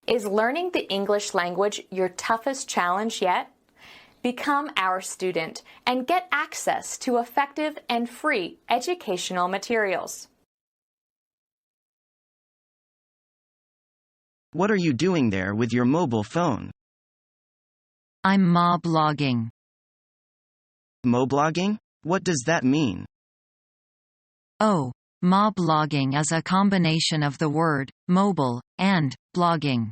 Is learning the English language your toughest challenge yet? Become our student and get access to effective and free educational materials. What are you doing there with your mobile phone? I'm moblogging. Moblogging? What does that mean? Oh, moblogging is a combination of the word mobile and blogging.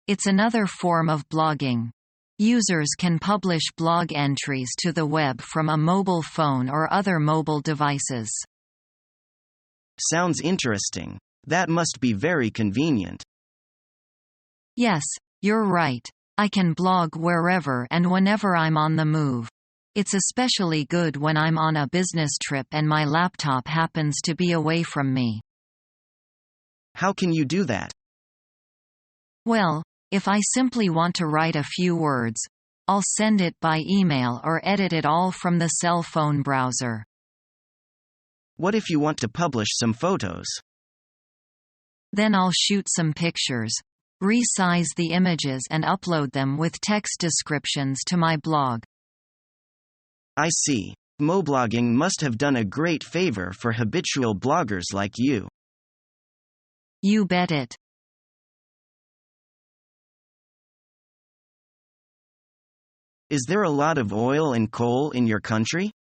It's another form of blogging. Users can publish blog entries to the web from a mobile phone or other mobile devices. Sounds interesting. That must be very convenient. Yes, you're right. I can blog wherever and whenever I'm on the move. It's especially good when I'm on a business trip and my laptop happens to be away from me. How can you do that? Well, if I simply want to write a few words, I'll send it by email or edit it all from the cell phone browser. What if you want to publish some photos? Then I'll shoot some pictures, resize the images and upload them with text descriptions to my blog. I see. Moblogging must have done a great favor for habitual bloggers like you. You bet it. Is there a lot of oil and coal in your country?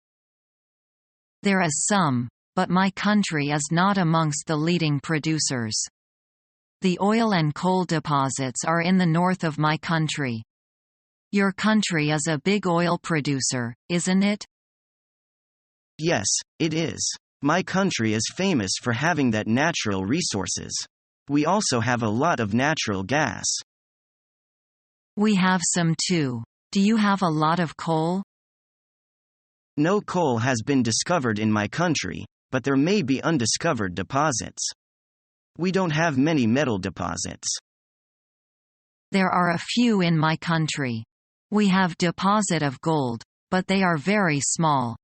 There is some, but my country is not amongst the leading producers. The oil and coal deposits are in the north of my country. Your country is a big oil producer, isn't it? Yes, it is. My country is famous for having that natural resources. We also have a lot of natural gas. We have some too. Do you have a lot of coal? No coal has been discovered in my country, but there may be undiscovered deposits. We don't have many metal deposits. There are a few in my country. We have deposit of gold, but they are very small.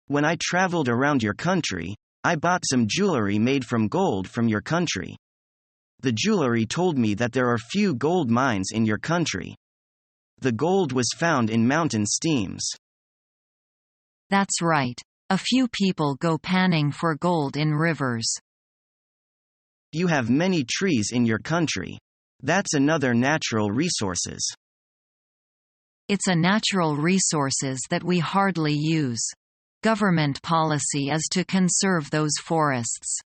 When I traveled around your country, I bought some jewelry made from gold from your country. The jewelry told me that there are few gold mines in your country. The gold was found in mountain steams. That's right. A few people go panning for gold in rivers. You have many trees in your country. That's another natural resources. It's a natural resources that we hardly use. Government policy is to conserve those forests.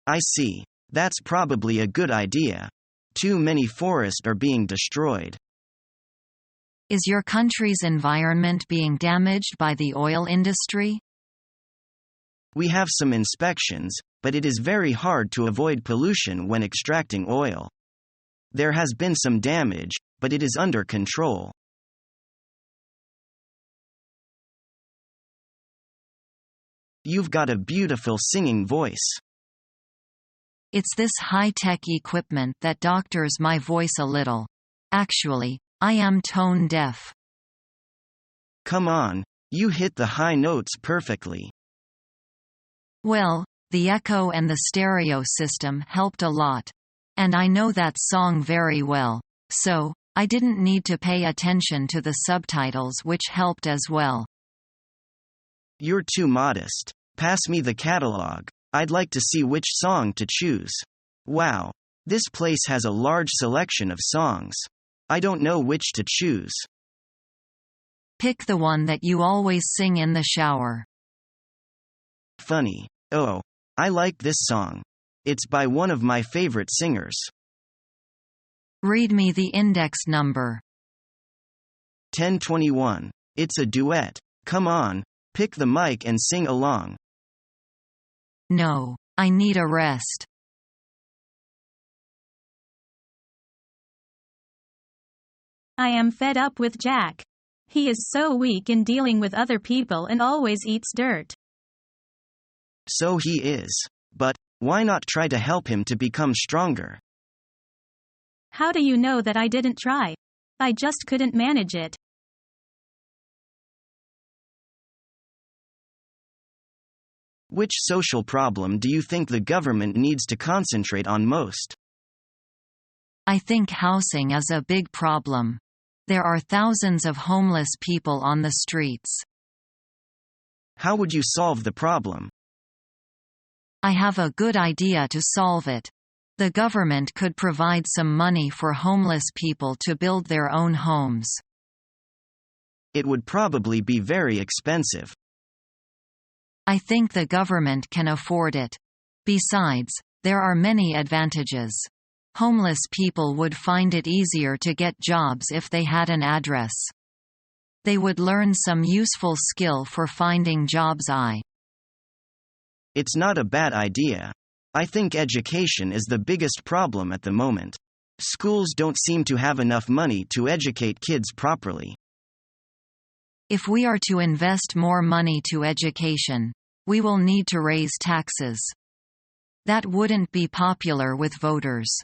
I see. That's probably a good idea. Too many forests are being destroyed. Is your country's environment being damaged by the oil industry? We have some inspections, but it is very hard to avoid pollution when extracting oil. There has been some damage, but it is under control. You've got a beautiful singing voice. It's this high-tech equipment that doctors my voice a little. Actually, I am tone deaf. Come on, you hit the high notes perfectly. Well, the echo and the stereo system helped a lot. And I know that song very well, so I didn't need to pay attention to the subtitles, which helped as well. You're too modest. Pass me the catalog. I'd like to see which song to choose. Wow. This place has a large selection of songs. I don't know which to choose. Pick the one that you always sing in the shower. Funny. Oh, I like this song. It's by one of my favorite singers. Read me the index number. 1021. It's a duet. Come on, pick the mic and sing along. No, I need a rest. I am fed up with Jack. He is so weak in dealing with other people and always eats dirt. So he is. But why not try to help him to become stronger? How do you know that I didn't try? I just couldn't manage it. Which social problem do you think the government needs to concentrate on most? I think housing is a big problem. There are thousands of homeless people on the streets. How would you solve the problem? I have a good idea to solve it. The government could provide some money for homeless people to build their own homes. It would probably be very expensive. I think the government can afford it. Besides, there are many advantages. Homeless people would find it easier to get jobs if they had an address. They would learn some useful skill for finding jobs. It's not a bad idea. I think education is the biggest problem at the moment. Schools don't seem to have enough money to educate kids properly. If we are to invest more money to education, we will need to raise taxes. That wouldn't be popular with voters.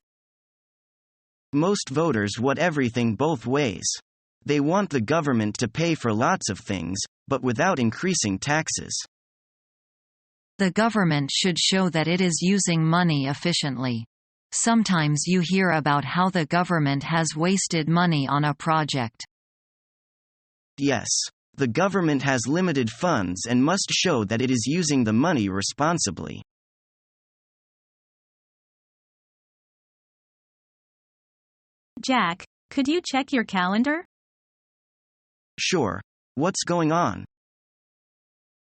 Most voters want everything both ways. They want the government to pay for lots of things, but without increasing taxes. The government should show that it is using money efficiently. Sometimes you hear about how the government has wasted money on a project. Yes. The government has limited funds and must show that it is using the money responsibly. Jack, could you check your calendar? Sure. What's going on?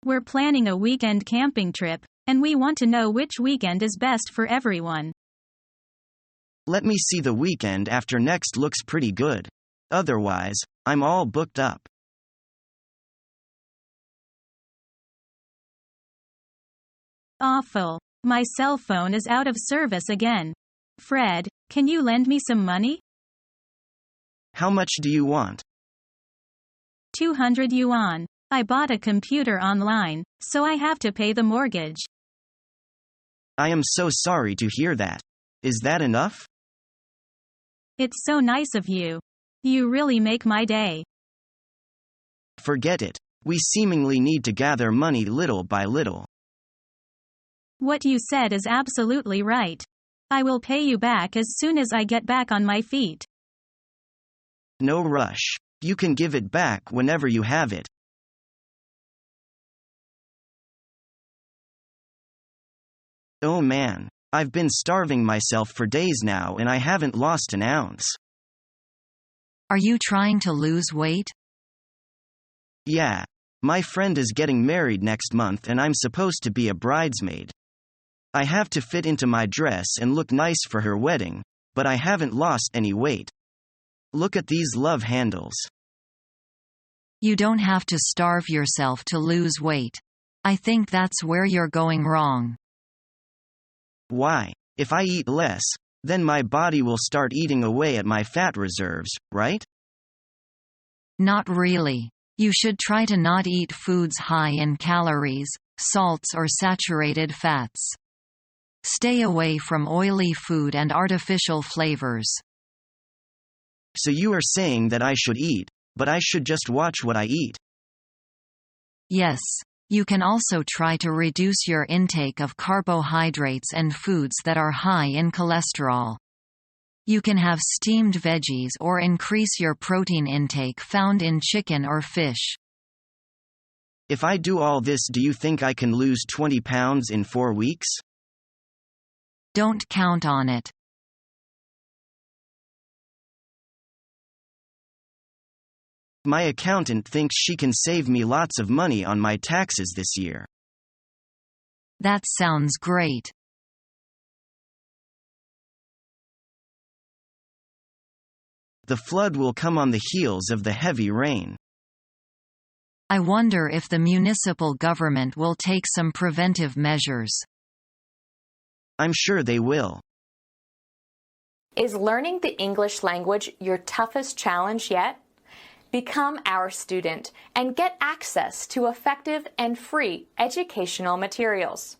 We're planning a weekend camping trip, and we want to know which weekend is best for everyone. Let me see. The weekend after next looks pretty good. Otherwise, I'm all booked up. Awful. My cell phone is out of service again. Fred, can you lend me some money? How much do you want? 200 yuan. I bought a computer online, so I have to pay the mortgage. I am so sorry to hear that. Is that enough? It's so nice of you. You really make my day. Forget it. We seemingly need to gather money little by little. What you said is absolutely right. I will pay you back as soon as I get back on my feet. No rush. You can give it back whenever you have it. Oh man, I've been starving myself for days now and I haven't lost an ounce. Are you trying to lose weight? Yeah. My friend is getting married next month and I'm supposed to be a bridesmaid. I have to fit into my dress and look nice for her wedding, but I haven't lost any weight. Look at these love handles. You don't have to starve yourself to lose weight. I think that's where you're going wrong. Why? If I eat less, then my body will start eating away at my fat reserves, right? Not really. You should try to not eat foods high in calories, salts or saturated fats. Stay away from oily food and artificial flavors. So you are saying that I should eat, but I should just watch what I eat. Yes. You can also try to reduce your intake of carbohydrates and foods that are high in cholesterol. You can have steamed veggies or increase your protein intake found in chicken or fish. If I do all this, do you think I can lose 20 pounds in 4 weeks? Don't count on it. My accountant thinks she can save me lots of money on my taxes this year. That sounds great. The flood will come on the heels of the heavy rain. I wonder if the municipal government will take some preventive measures. I'm sure they will. Is learning the English language your toughest challenge yet? Become our student and get access to effective and free educational materials.